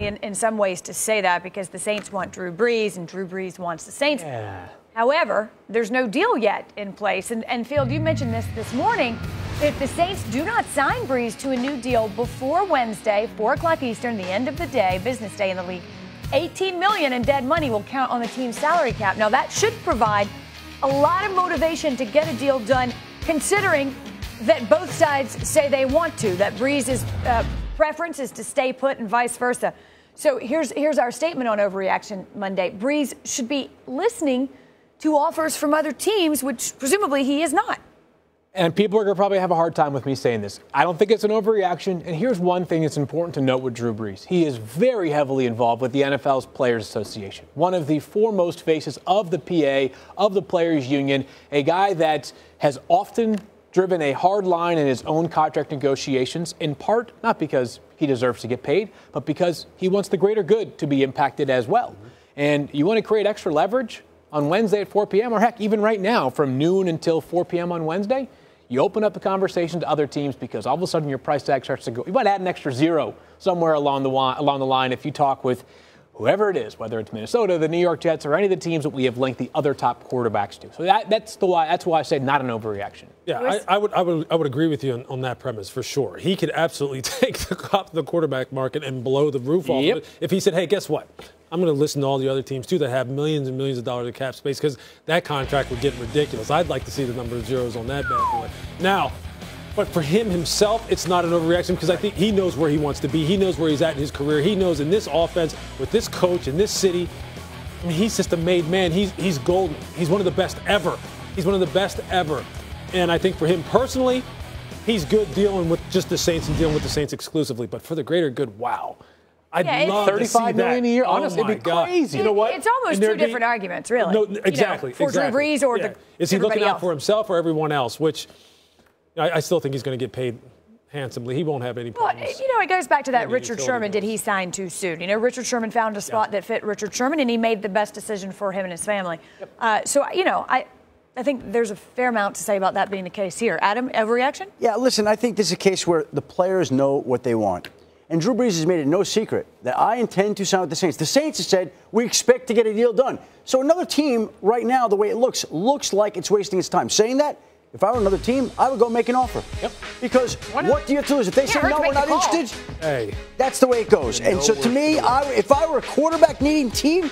in some ways to say that because the Saints want Drew Brees and Drew Brees wants the Saints. Yeah. However, there's no deal yet in place. And Field, you mentioned this morning. If the Saints do not sign Brees to a new deal before Wednesday, 4 o'clock Eastern, the end of the day, business day in the league, $18 million in dead money will count on the team's salary cap. Now, that should provide a lot of motivation to get a deal done, considering that both sides say they want to, that Brees' preference is to stay put and vice versa. So here's our statement on overreaction Monday. Brees should be listening to offers from other teams, which presumably he is not. And people are going to probably have a hard time with me saying this. I don't think it's an overreaction. And here's one thing that's important to note with Drew Brees. He is very heavily involved with the NFL's Players Association, one of the foremost faces of the PA, of the Players Union, a guy that has often driven a hard line in his own contract negotiations, in part not because he deserves to get paid, but because he wants the greater good to be impacted as well. And you want to create extra leverage on Wednesday at 4 p.m., or heck, even right now from noon until 4 p.m. on Wednesday, you open up the conversation to other teams because all of a sudden your price tag starts to go. You might add an extra zero somewhere along the line if you talk with whoever it is, whether it's Minnesota, the New York Jets, or any of the teams that we have linked the other top quarterbacks to. So that's why I say not an overreaction. Yeah, I would agree with you on that premise for sure. He could absolutely take the quarterback market and blow the roof off of it if he said, hey, guess what? I'm going to listen to all the other teams, too, that have millions and millions of dollars of cap space, because that contract would get ridiculous. I'd like to see the number of zeros on that bad boy. Now, but for him himself, it's not an overreaction because I think he knows where he wants to be. He knows where he's at in his career. He knows in this offense, with this coach, in this city, I mean, he's just a made man. He's golden. He's one of the best ever. He's one of the best ever. And I think for him personally, he's good dealing with just the Saints and dealing with the Saints exclusively. But for the greater good, wow. I'd love to see that. $35 million a year? Honestly, it'd be crazy. You know what? It's almost two different arguments, really. No, exactly. For Drew Brees or is he looking out else? for himself or everyone else? Which I still think he's going to get paid handsomely. He won't have any problems. Well, it goes back to that Richard Sherman. Did he sign too soon? Richard Sherman found a spot that fit Richard Sherman, and he made the best decision for him and his family. Yep. I think there's a fair amount to say about that being the case here. Adam, overreaction? Yeah, listen, I think this is a case where the players know what they want. And Drew Brees has made it no secret that I intend to sign with the Saints. The Saints have said we expect to get a deal done. So another team right now, the way it looks like it's wasting its time. Saying that, if I were another team, I would go make an offer. Yep. Because what do you have to lose? If they say no, we're not interested, that's the way it goes. And so to me, if I were a quarterback-needing team,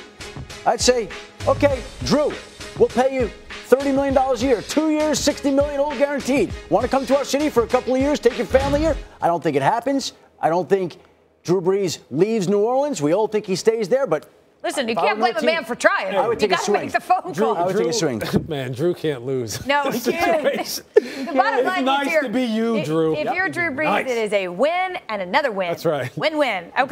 I'd say, okay, Drew, we'll pay you $30 million a year, 2 years, $60 million, all guaranteed. Want to come to our city for a couple of years, take your family here? I don't think it happens. I don't think Drew Brees leaves New Orleans. We all think he stays there, but listen, you can't blame a man for trying. I would take a swing. Make the phone call. I would take a swing. Man, Drew can't lose. No, he can't. The bottom line is nice to be you, Drew. If you're Drew Brees, it is a win and another win. That's right. Win-win. Okay.